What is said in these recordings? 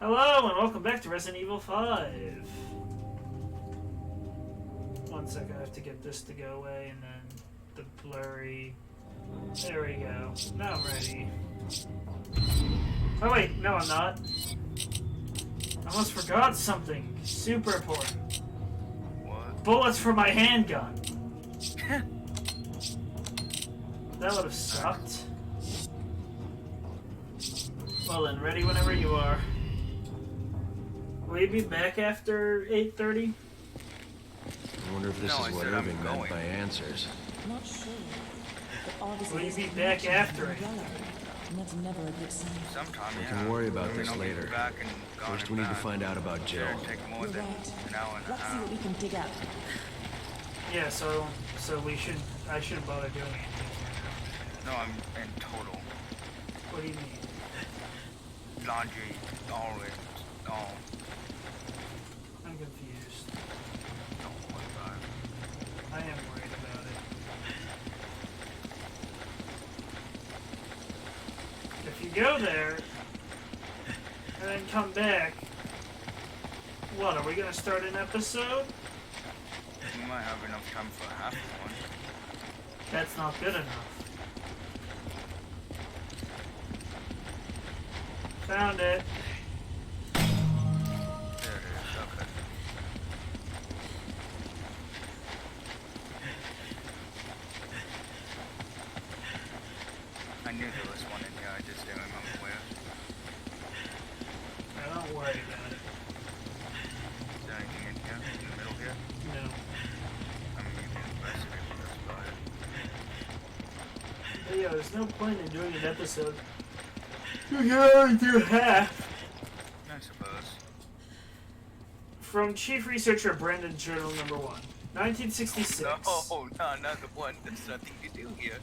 Hello and welcome back to Resident Evil 5. One second, I have to get this to go away and then the blurry... There we go. Now I'm ready. Oh wait, no I'm not. I almost forgot something super important. What? Bullets for my handgun. That would have sucked. Well then, ready whenever you are. Will you be back after 8:30? I wonder if this is what Irving meant by answers. Not sure. But obviously Will you be there's back after it? And that's never a good sign. Sometime, We yeah. can worry about I mean, this I'll be later. back and gone First, and we need to back. find out about Jill. It'll take more You're than right. an hour and a Let's see half. what we can dig out. Yeah, so I shouldn't bother doing anything. No, I'm in total. What do you mean? Laundry, all of it. All. I'm confused. Don't worry about it. I am worried about it. If you go there and then come back, what, are we gonna start an episode? You might have enough time for a half of one. That's not good enough. Found it. There it is, okay. I knew there was one in here, I just didn't remember where. Now, don't worry about it. Is there anything in here? In the middle here? No. I mean, you can investigate, but that's about it. But yeah, there's no point in doing an episode. You can only do half. I suppose. From Chief Researcher Brandon Journal Number 1, 1966. No, not the one. There's nothing to do here.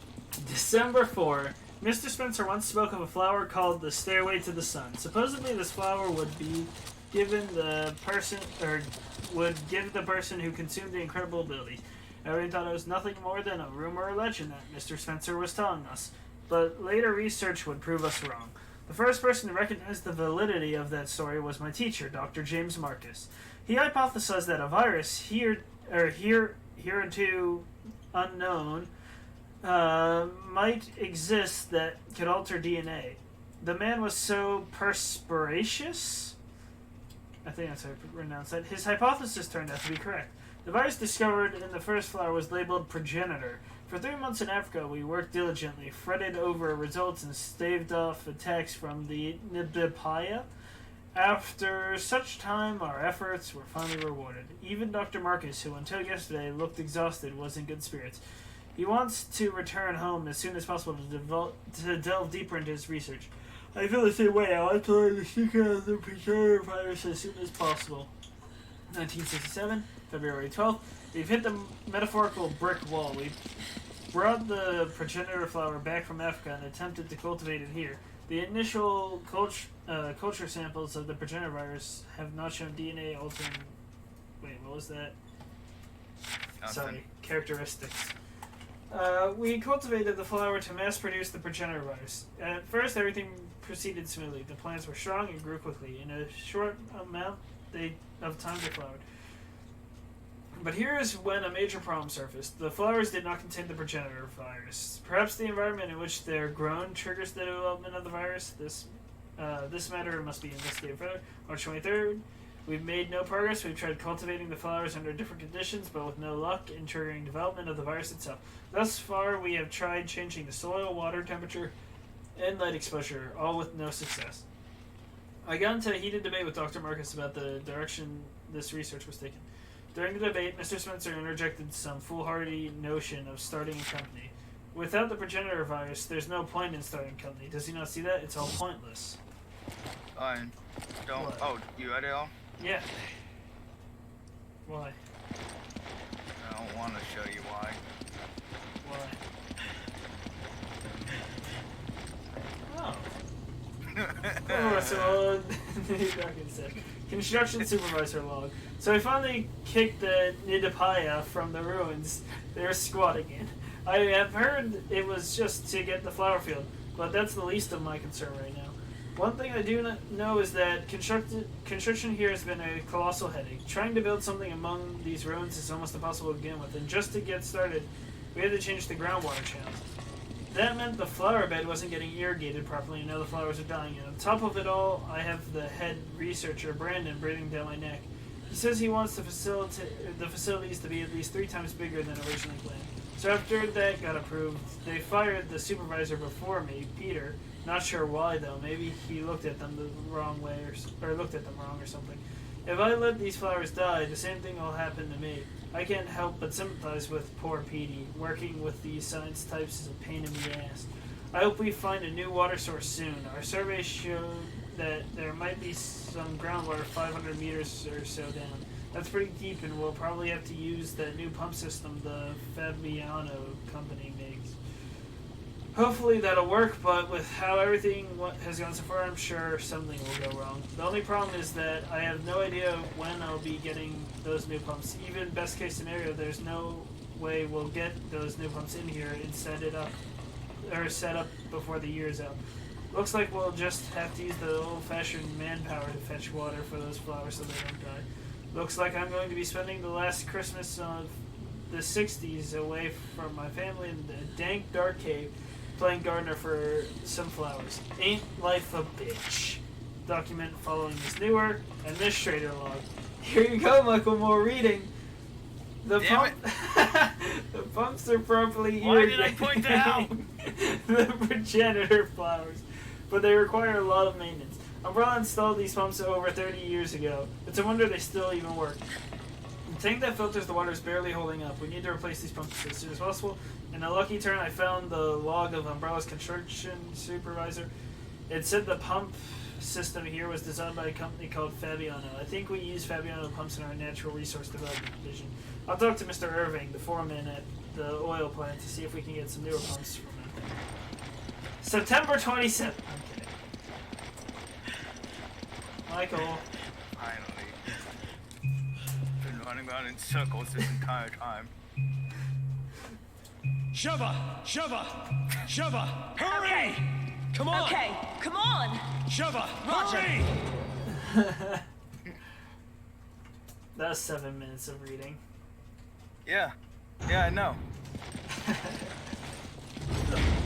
December 4. Mr. Spencer once spoke of a flower called the Stairway to the Sun. Supposedly, this flower would be given the person, or would give the person who consumed the incredible abilities. Everyone thought it was nothing more than a rumor or legend that Mr. Spencer was telling us, but later research would prove us wrong. The first person to recognize the validity of that story was my teacher, Dr. James Marcus. He hypothesized that a virus hereto unknown might exist that could alter DNA. The man was so perspiracious, I think that's how I pronounce that, his hypothesis turned out to be correct. The virus discovered in the first flower was labeled progenitor. For 3 months in Africa, we worked diligently, fretted over results, and staved off attacks from the Nidapaya. After such time, our efforts were finally rewarded. Even Dr. Marcus, who until yesterday looked exhausted, was in good spirits. He wants to return home as soon as possible to delve deeper into his research. I feel the same way. I want to learn the secret of the progenitor virus as soon as possible. 1967, February 12th. We've hit the metaphorical brick wall. We brought the progenitor flower back from Africa and attempted to cultivate it here. The initial culture samples of the progenitor virus have not shown DNA altering... Wait, what was that? Nothing. Sorry, characteristics. We cultivated the flower to mass produce the progenitor virus. At first, everything proceeded smoothly. The plants were strong and grew quickly. In a short amount of time, they flowered. But here is when a major problem surfaced. The flowers did not contain the progenitor virus. Perhaps the environment in which they're grown triggers the development of the virus. This matter must be investigated further. March 23rd. We've made no progress. We've tried cultivating the flowers under different conditions, but with no luck in triggering development of the virus itself. Thus far, we have tried changing the soil, water temperature, and light exposure, all with no success. I got into a heated debate with Dr. Marcus about the direction this research was taken. During the debate, Mr. Spencer interjected some foolhardy notion of starting a company. Without the progenitor virus, there's no point in starting a company. Does he not see that? It's all pointless. I don't. What? Oh, you read it all? Yeah. Why? I don't want to show you why. Why? Oh. So, construction supervisor log. So I finally kicked the Nidapaya from the ruins. They're squatting in. I have heard it was just to get the flower field, but that's the least of my concern right now. One thing I do not know is that construction here has been a colossal headache. Trying to build something among these ruins is almost impossible to begin with, and just to get started, we had to change the groundwater channels. That meant the flower bed wasn't getting irrigated properly, and now the flowers are dying. And on top of it all, I have the head researcher, Brandon, breathing down my neck. He says he wants the facilities to be at least 3 times bigger than originally planned. So after that got approved, they fired the supervisor before me, Peter. Not sure why though. Maybe he looked at them the wrong way, or looked at them wrong or something. If I let these flowers die, the same thing will happen to me. I can't help but sympathize with poor Petey. Working with these science types is a pain in the ass. I hope we find a new water source soon. Our survey showed that there might be some groundwater 500 meters or so down. That's pretty deep, and we'll probably have to use that new pump system the Fabiano company makes. Hopefully that'll work, but with how everything has gone so far, I'm sure something will go wrong. The only problem is that I have no idea when I'll be getting those new pumps. Even best case scenario, there's no way we'll get those new pumps in here and set up before the year's out. Looks like we'll just have to use the old-fashioned manpower to fetch water for those flowers so they don't die. Looks like I'm going to be spending the last Christmas of the 60s away from my family in the dank, dark cave, playing gardener for some flowers. Ain't life a bitch? Document following this newer administrator log. Here you go, Michael, more reading. The pumps are properly Why did I point that out? The progenitor flowers, but they require a lot of maintenance. Umbrella installed these pumps over 30 years ago. It's a wonder they still even work. The tank that filters the water is barely holding up. We need to replace these pumps as soon as possible. In a lucky turn, I found the log of Umbrella's construction supervisor. It said the pump system here was designed by a company called Fabiano. I think we use Fabiano pumps in our natural resource development division. I'll talk to Mr. Irving, the foreman at the oil plant, to see if we can get some newer pumps from him. September 27th. Okay. Michael. Finally. Been running around in circles this entire time. Sheva! Sheva! Sheva! Hurry! Come on! Okay, come on! Sheva! Hurry! That was 7 minutes of reading. Yeah, I know.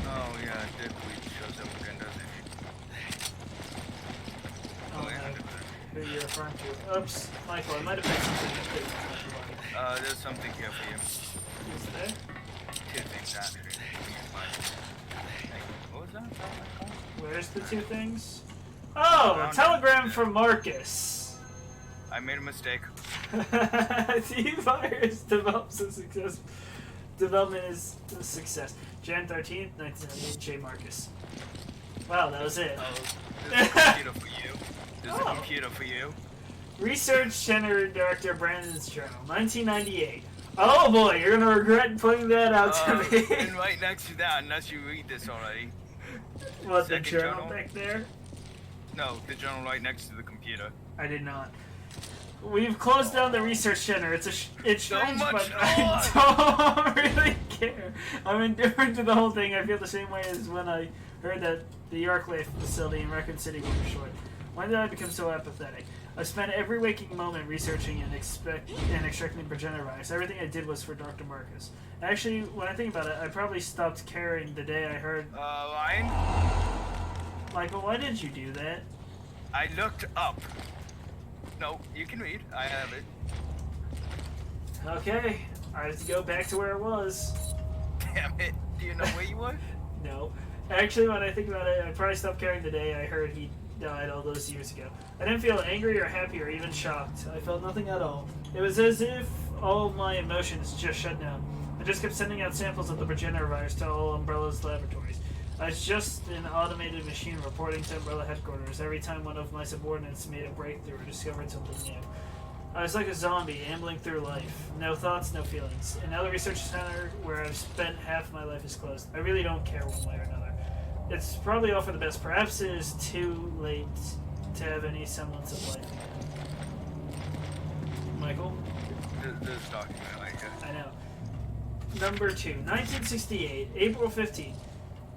Oh yeah, Dickweed shows up again, doesn't he? Oh, yeah. who you're referring to. Oops, Michael, I might have missed something. There's something here for you. Is there? 2 things actually. What was that? Where's the 2 ththings? Oh, a telegram from Marcus. I made a mistake. T-Virus development is a success. Jan 13th, 1998, J. Marcus. Wow, that was it. Oh, there's a computer for you. There's a computer for you. Research Center Director Brandon's Journal, 1998. Oh boy, you're gonna regret putting that out to me. And right next to that, unless you read this already. What, the Second journal journal? back there? No, the journal right next to the computer. I did not. We've closed down the research center. It's strange, much but I don't really care. I'm indifferent to the whole thing. I feel the same way as when I heard that the Arclife facility in Raccoon City was destroyed. When did I become so apathetic? I spent every waking moment researching and extracting progenitor virus. Everything I did was for Dr. Marcus. Actually, when I think about it, I probably stopped caring the day I heard... Ryan? Michael, why did you do that? I looked up. No, you can read. I have it. Okay, I have to go back to where it was. Damn it. Do you know where you were? No. Actually, when I think about it, I probably stopped caring the day I heard he died all those years ago. I didn't feel angry or happy or even shocked. I felt nothing at all. It was as if all my emotions just shut down. I just kept sending out samples of the progenitor virus to all Umbrella's laboratories. I was just an automated machine reporting to Umbrella headquarters every time one of my subordinates made a breakthrough or discovered something new. I was like a zombie ambling through life. No thoughts, no feelings. And now the research center where I've spent half my life is closed. I really don't care one way or another. It's probably all for the best. Perhaps it is too late to have any semblance of life again. Michael? This document right here. I know. Number 2, 1968, April 15th.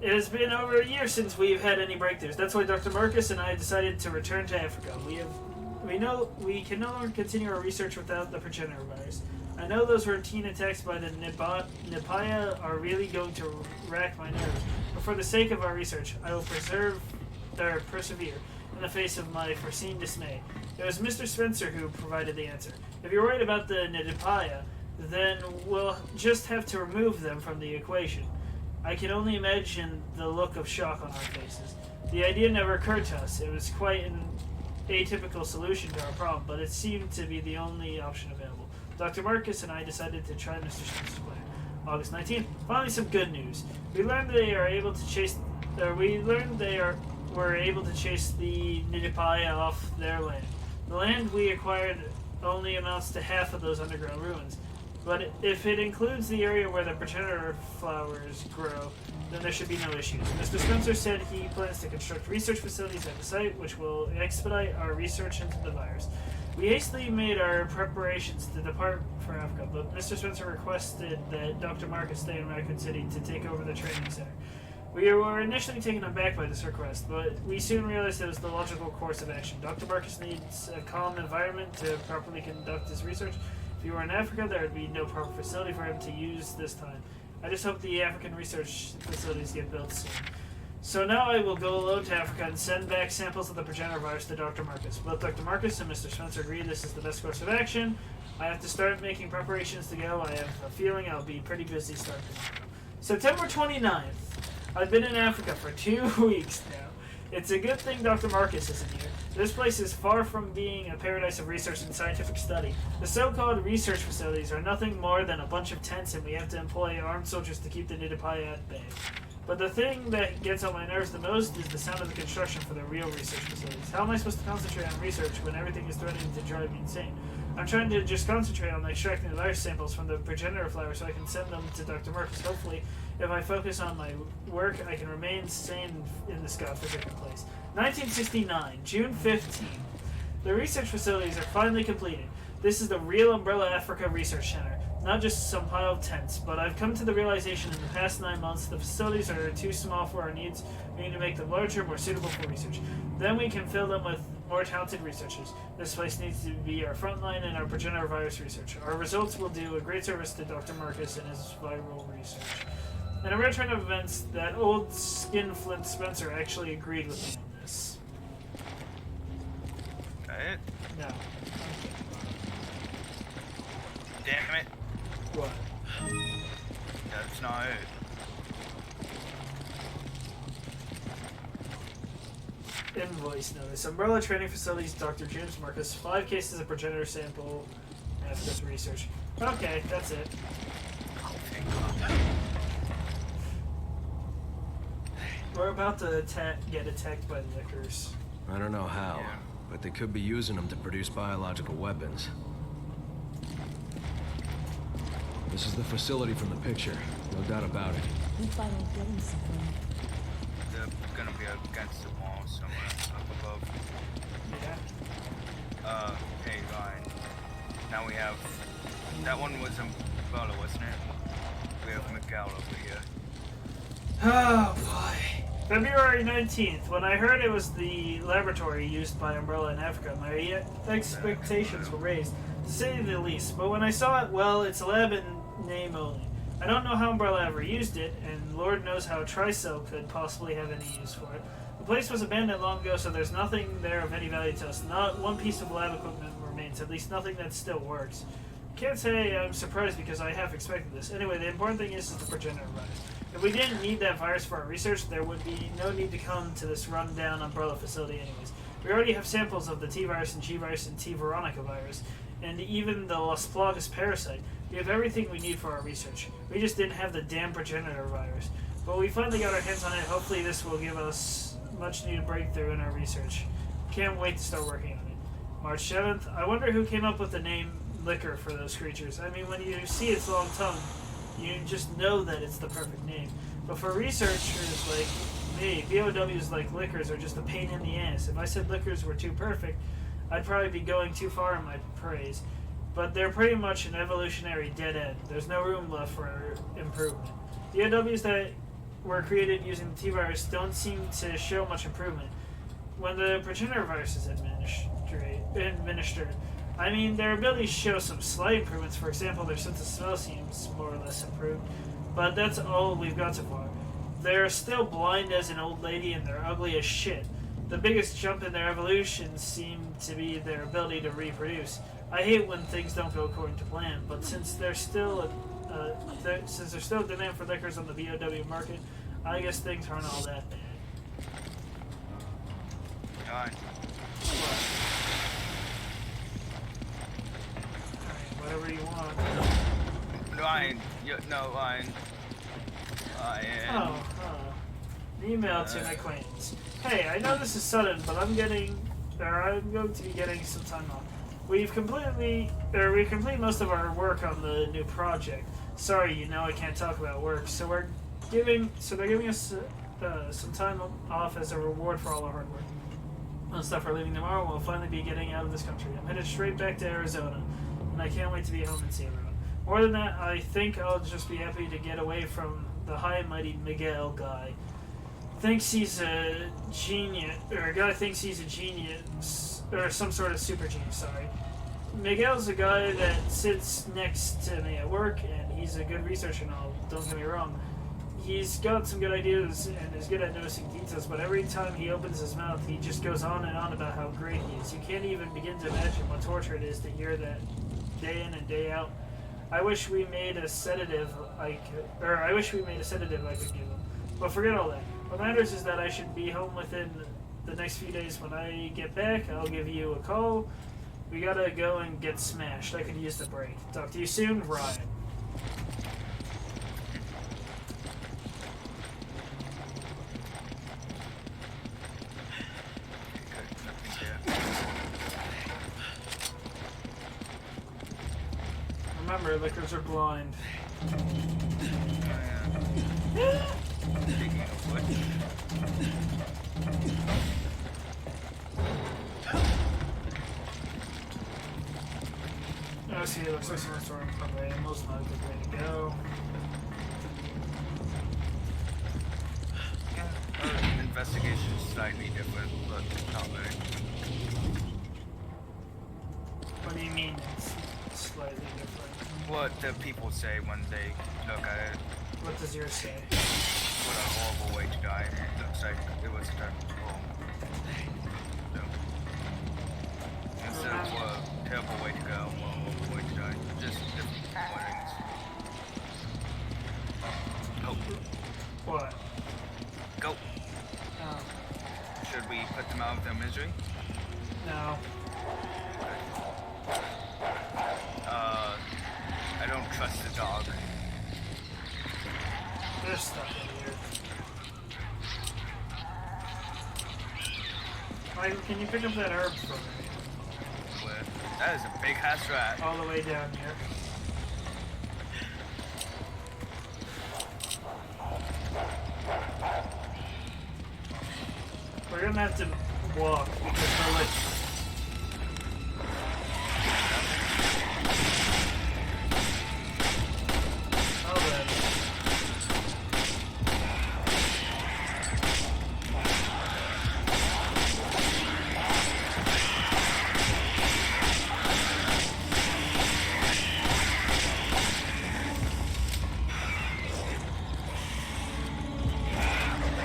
It has been over a year since we've had any breakthroughs. That's why Dr. Marcus and I decided to return to Africa. We know we can no longer continue our research without the progenitor virus. I know those routine attacks by the Nipaya are really going to rack my nerves, but for the sake of our research, I will persevere in the face of my foreseen dismay. It was Mr. Spencer who provided the answer. If you're worried about the Nipaya, then we'll just have to remove them from the equation. I can only imagine the look of shock on our faces. The idea never occurred to us. It was quite an atypical solution to our problem, but it seemed to be the only option available. Dr. Marcus and I decided to try Mr. Spencer's plan. August 19th. Finally, some good news. We learned they are able to chase. Were able to chase the Nidipaya off their land. The land we acquired only amounts to half of those underground ruins. But if it includes the area where the progenitor flowers grow, then there should be no issues. Mr. Spencer said he plans to construct research facilities at the site, which will expedite our research into the virus. We hastily made our preparations to depart for Africa, but Mr. Spencer requested that Dr. Marcus stay in Raccoon City to take over the training center. We were initially taken aback by this request, but we soon realized it was the logical course of action. Dr. Marcus needs a calm environment to properly conduct his research. If he were in Africa, there would be no proper facility for him to use this time. I just hope the African research facilities get built soon. So now I will go alone to Africa and send back samples of the progenitor virus to Dr. Marcus. Both Dr. Marcus and Mr. Spencer agree this is the best course of action. I have to start making preparations to go. I have a feeling I'll be pretty busy starting tomorrow. September 29th. I've been in Africa for 2 weeks now. It's a good thing Dr. Marcus isn't here. This place is far from being a paradise of research and scientific study. The so-called research facilities are nothing more than a bunch of tents, and we have to employ armed soldiers to keep the Nidipaya at bay. But the thing that gets on my nerves the most is the sound of the construction for the real research facilities. How am I supposed to concentrate on research when everything is threatening to drive me insane? I'm trying to just concentrate on extracting the virus samples from the progenitor flower so I can send them to Dr. Marcus. Hopefully, if I focus on my work, I can remain sane in this godforsaken place. 1969, June 15th. The research facilities are finally completed. This is the real Umbrella Africa Research Center, not just some pile of tents, but I've come to the realization in the past 9 months the facilities are too small for our needs. We need to make them larger, more suitable for research. Then we can fill them with more talented researchers. This place needs to be our front line in our progenitor virus research. Our results will do a great service to Dr. Marcus and his viral research. In a rare turn of events, that old skinflint Spencer actually agreed with me on this. That it? No. Damn it. What? That's not it. Invoice notice. Umbrella Training Facilities, Dr. James Marcus, 5 cases of progenitor sample after research. Okay, that's it. Oh, thank God. We're about to get attacked by the lickers. I don't know how, Yeah. but they could be using them to produce biological weapons. This is the facility from the picture, no doubt about it. We finally getting somewhere. They're gonna be against the wall somewhere up above. Yeah. Hey, Ryan. Now we have... That one was Umbrella, wasn't it? We have Miguel over here. Oh boy. February 19th. When I heard it was the laboratory used by Umbrella in Africa, my expectations were raised, to say the least. But when I saw it, well, it's a lab in name only. I don't know how Umbrella ever used it, and Lord knows how Tricell could possibly have any use for it. The place was abandoned long ago, so there's nothing there of any value to us. Not one piece of lab equipment remains, at least nothing that still works. Can't say I'm surprised because I half expected this. Anyway, the important thing is the progenitor virus. If we didn't need that virus for our research, there would be no need to come to this run-down Umbrella facility anyways. We already have samples of the T-virus and G-virus and T. veronica virus, and even the Las Plagas parasite. We have everything we need for our research. We just didn't have the damn progenitor virus. But we finally got our hands on it. Hopefully this will give us much-needed breakthrough in our research. Can't wait to start working on it. March 7th. I wonder who came up with the name Licker for those creatures. I mean, when you see its long tongue, you just know that it's the perfect name. But for researchers like me, BOWs like Lickers are just a pain in the ass. If I said Lickers were too perfect, I'd probably be going too far in my praise. But they're pretty much an evolutionary dead end. There's no room left for improvement. BOWs that were created using the T-virus don't seem to show much improvement. When the progenitor virus is administered, I mean, their abilities show some slight improvements. For example, their sense of smell seems more or less improved, but that's all we've got so far. They're still blind as an old lady and they're ugly as shit. The biggest jump in their evolution seemed to be their ability to reproduce. I hate when things don't go according to plan, but since there's still a demand for liquors on the BOW market, I guess things aren't all that bad. Alright. Whatever you want. Ryan, no, Ryan. Oh, an email to an acquaintance. Hey, I know this is sudden, but I'm going to be getting some time off. We've completed most of our work on the new project. Sorry, I can't talk about work. So they're giving us some time off as a reward for all our hard work. And stuff we're leaving tomorrow. We'll finally be getting out of this country. I'm headed straight back to Arizona, and I can't wait to be home and see everyone. More than that, I think I'll just be happy to get away from the high and mighty Miguel guy. Thinks he's a genius, or a guy thinks he's a genius, or some sort of super genius, sorry. Miguel's a guy that sits next to me at work, and he's a good researcher and all, don't get me wrong. He's got some good ideas and is good at noticing details, but every time he opens his mouth, he just goes on and on about how great he is. You can't even begin to imagine what torture it is to hear that day in and day out. I wish we made a sedative I could give him. But forget all that. What matters is that I should be home within the next few days. When I get back, I'll give you a call. We gotta go and get smashed. I could use the break. Talk to you soon, Ryan. Remember, lickers are blind. Speaking of which. Oh, see, it looks like someone's throwing from animals, not a good way to go. Our investigation is slightly different, but not very. What do you mean it's slightly different? What the people say when they look at it. What does yours say? What a horrible way to die. It looks like it was done wrong. So, instead of what a terrible way to go, what a horrible way to die. Just different weddings. Go. What? Go. Oh, Should we put them out of their misery? no. I don't trust the dog. There's stuff in here. Michael, can you pick up that herb for me? That is a big ass rat. All the way down here. We're gonna have to walk because we're like...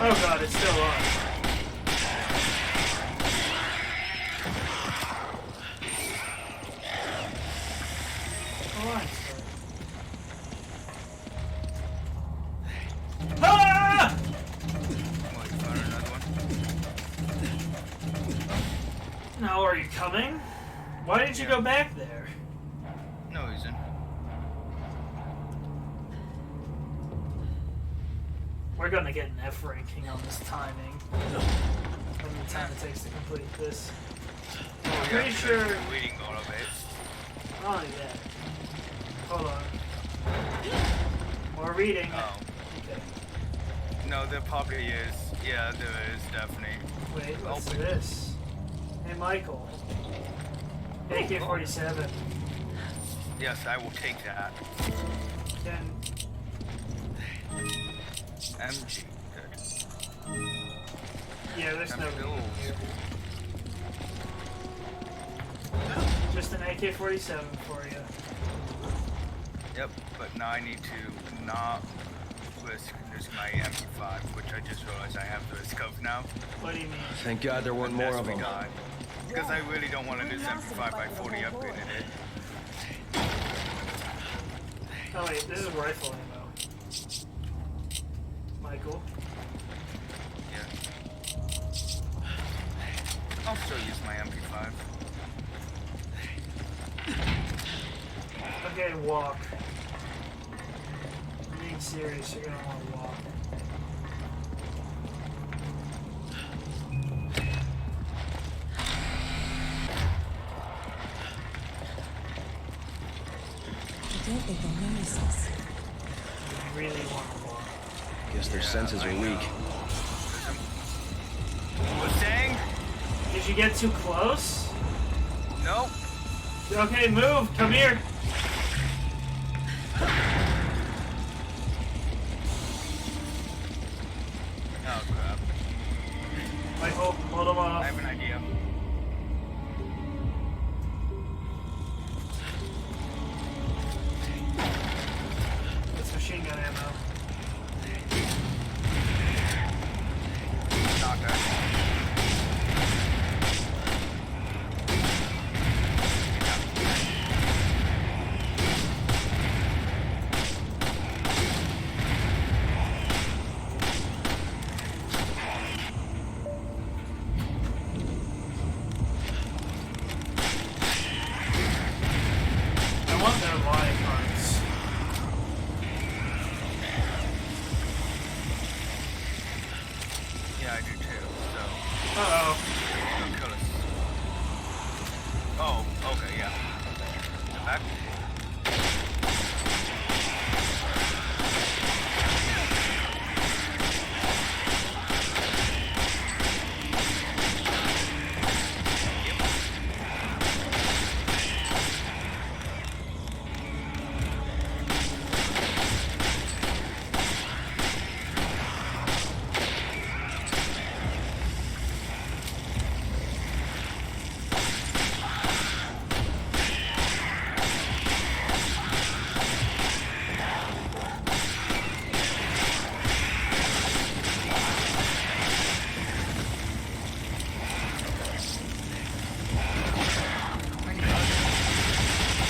Oh god, it's still on. Ah! Well, you found another one? Now, are you coming? Why did you go back there? No reason. We're gonna get an F ranking on this timing. On the time it takes to complete this. Oh, Pretty sure. Reading all of it. Oh yeah. Hold on. More reading. Oh. Okay. No, there probably is. Yeah, there is definitely. Wait, what's Open. this? Hey, Michael. AK-47. Yes, I will take that. Then MG. Yeah, there's no Bills. here. Just an AK-47 for you. Yep, but now I need to not risk losing my MP5, which I just realized I have the risk of now. What do you mean? Thank God there weren't more of them. Because I really don't want to lose MP5 by 40 upgraded it. Oh wait, this is rifle ammo. Michael. Yeah. I'll still use my MP5. Okay, walk. I'm being serious, you're gonna want to walk. I don't think they'll notice us. You really want to walk. Guess their senses are weak. What's saying? Did you get too close? Nope. Okay, move! Come here! Oh crap. Michael, hold him I off. have an idea. That's machine gun ammo. Shotgun. I want their live cards. Yeah, I do too. So, Uh-oh. don't kill us. Oh, okay, yeah. Get back.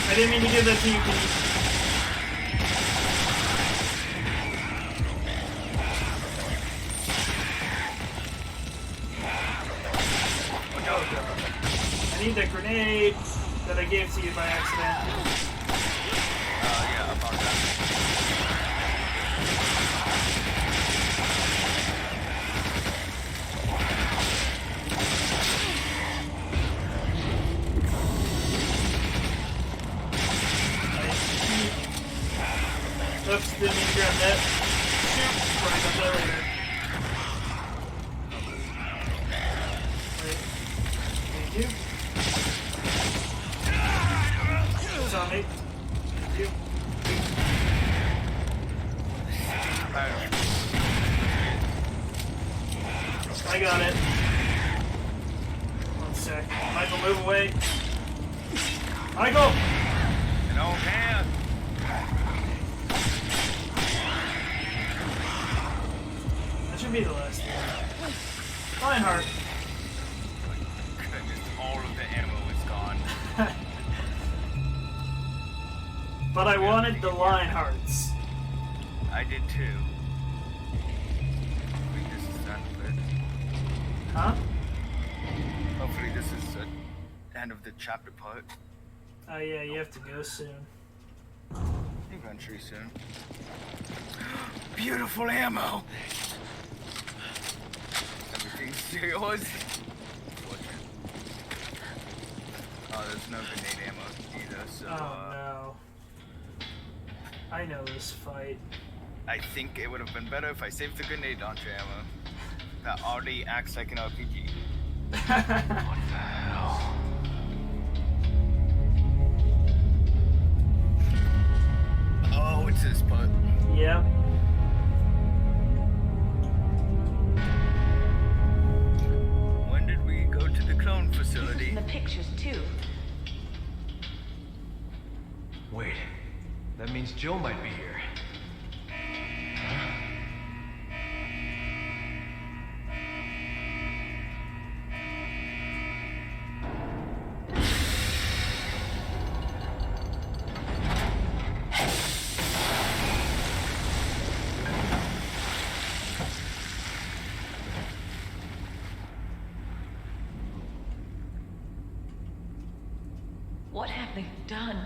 I didn't mean to give that to you, can you? I need that grenade that I gave to you by accident. Yeah, about that. Oops, didn't mean to grab that. Shoot! Sorry about that later. Wait. Thank you. It's on me. Thank you. I got it. One sec. Michael, move away. Michael! No hand. That should be the last one. Lionheart. Goodness, all of the ammo is gone. But I wanted the Lionhearts. I did too. I think this is the end of it. Huh? Hopefully this is the end of the chapter part. Oh yeah, you have to go soon. Eventually soon. Beautiful ammo! Everything's yours. Oh, there's no grenade ammo either, so Oh no. I know this fight. I think it would have been better if I saved the grenade launcher ammo. That already acts like an RPG. What the hell? Oh, it's this part. Yep. Wait, that means Jill might be here. What have they done?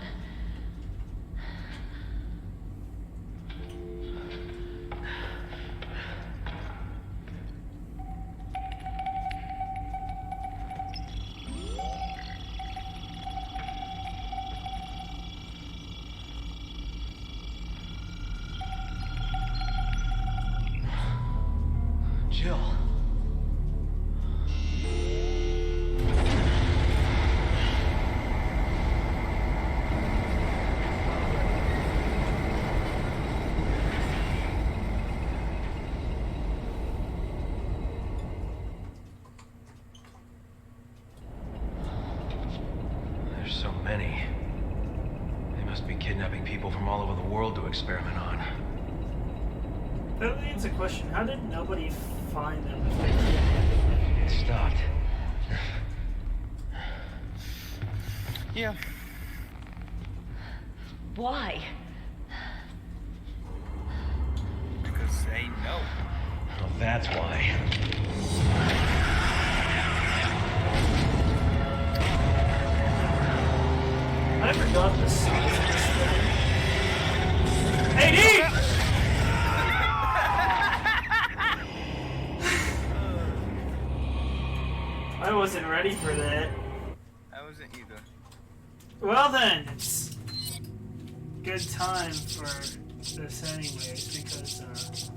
Jill. There's so many. They must be kidnapping people from all over the world to experiment on. That leads a question. How did nobody find them if they kidnapped It stopped. Yeah. Why? Because they know. Well, that's why. I forgot the size of this thing. Hey, D! I wasn't ready for that. I wasn't either. Well then, it's good time for this anyways, because,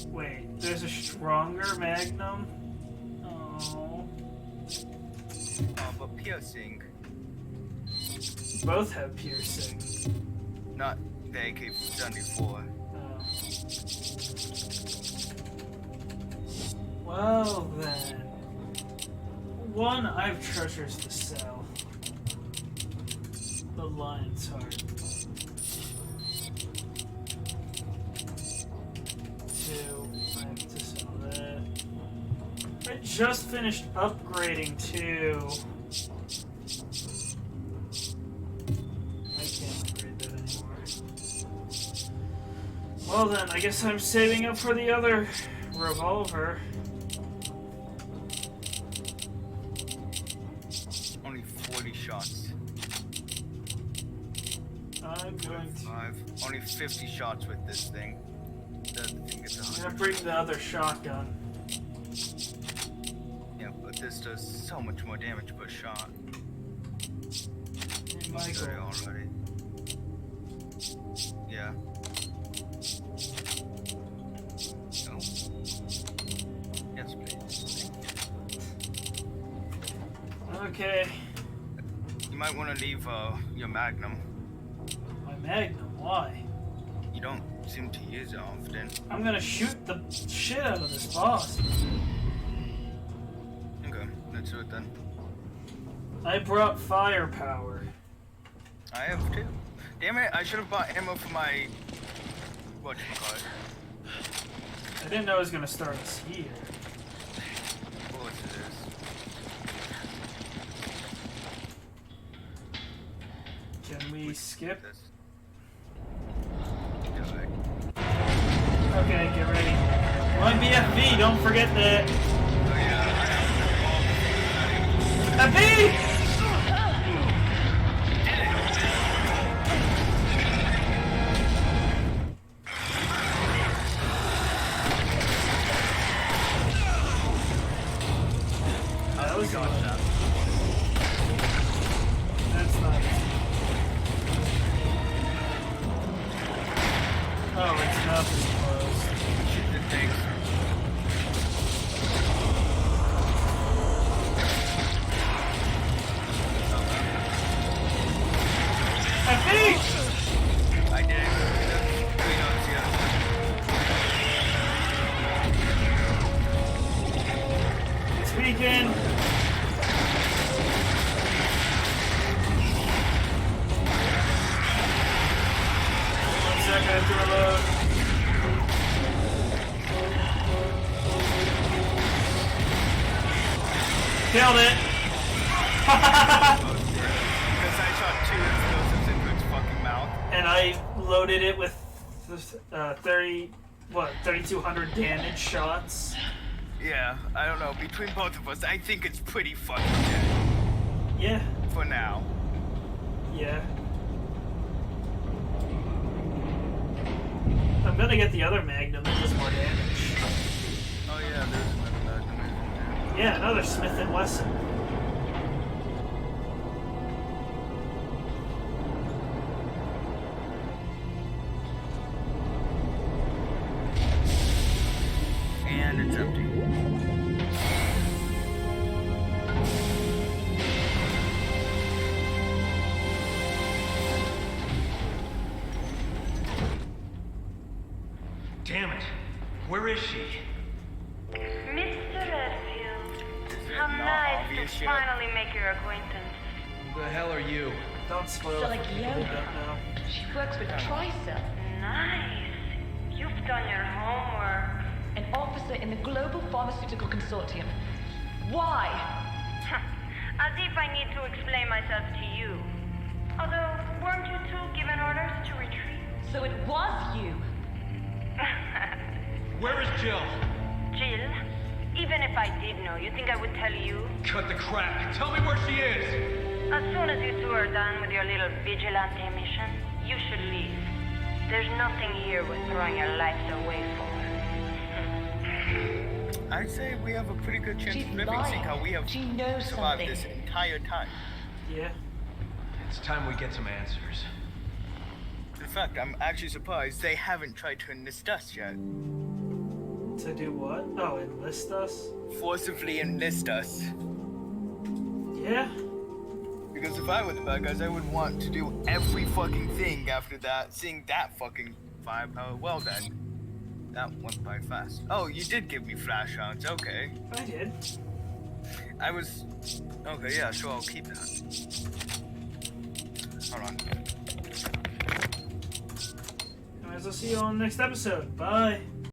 wait, there's a stronger Magnum? Oh. Oh, but piercing. Both have piercing. Not the AK-74. Oh. Well then. One, I have treasures to sell. The lion's heart. Two, I have to sell that. I just finished upgrading two. I can't upgrade that anymore. Well then, I guess I'm saving up for the other revolver. Only 40 shots. I'm going to. Only 50 shots with this thing. The other thing gets I'm 100. gonna bring the other shotgun. Yeah, but this does so much more damage per shot. Hey, Must Michael. already. Yeah. No. Yes, please. Okay, You might want to leave your Magnum. my Magnum. Why? You don't seem to use it often. I'm gonna shoot the shit out of this boss. Okay, let's do it then. I brought firepower. I have two. Damn it, I should have bought ammo for my... whatchamacallit? I didn't know it was gonna start us here. Bullets it is. Can we skip? This. Die. Okay, get ready. My BFV, don't forget that. Oh yeah, I have FV! That was good. That's nice. Oh, it's not as close. shoot the tanks. nailed it! Because I shot 2 explosives into its fucking mouth. And I loaded it with 3,200 damage shots. Yeah, I don't know. Between both of us, I think it's pretty fucking dead. Yeah, For now. yeah. I'm gonna get the other Magnum that does more damage. Oh yeah, there's another Magnum. Yeah, another Smith & Wesson. And it's empty. Damn it. Where is she? Mr. Redfield, how not nice obvious to yet? finally make your acquaintance. Who the hell are you? Don't spoil So it like for people who Yoda. don't know. She works with Tricell, Nice. You've done your homework. an officer in the Global Pharmaceutical Consortium. Why? As if I need to explain myself to you. Although, weren't you two given orders to retreat? So it was you. Where is Jill? Jill, even if I did know, you think I would tell you? Cut the crap. Tell me where she is. As soon as you two are done with your little vigilante mission, you should leave. There's nothing here worth throwing your lives away for. I'd say we have a pretty good chance She's of living, lying. seeing how we have She knows survived something. this entire time. Yeah. It's time we get some answers. In fact, I'm actually surprised they haven't tried to enlist us yet. To do what? Oh, enlist us? Forcibly enlist us. Yeah. Because if I were the bad guys, I would want to do every fucking thing after that, seeing that fucking firepower. Well then. That went by fast. Oh, you did give me flash rounds, okay. I did. I was... Okay, yeah, sure, I'll keep that. Hold on. Anyways, I'll see you on the next episode. Bye.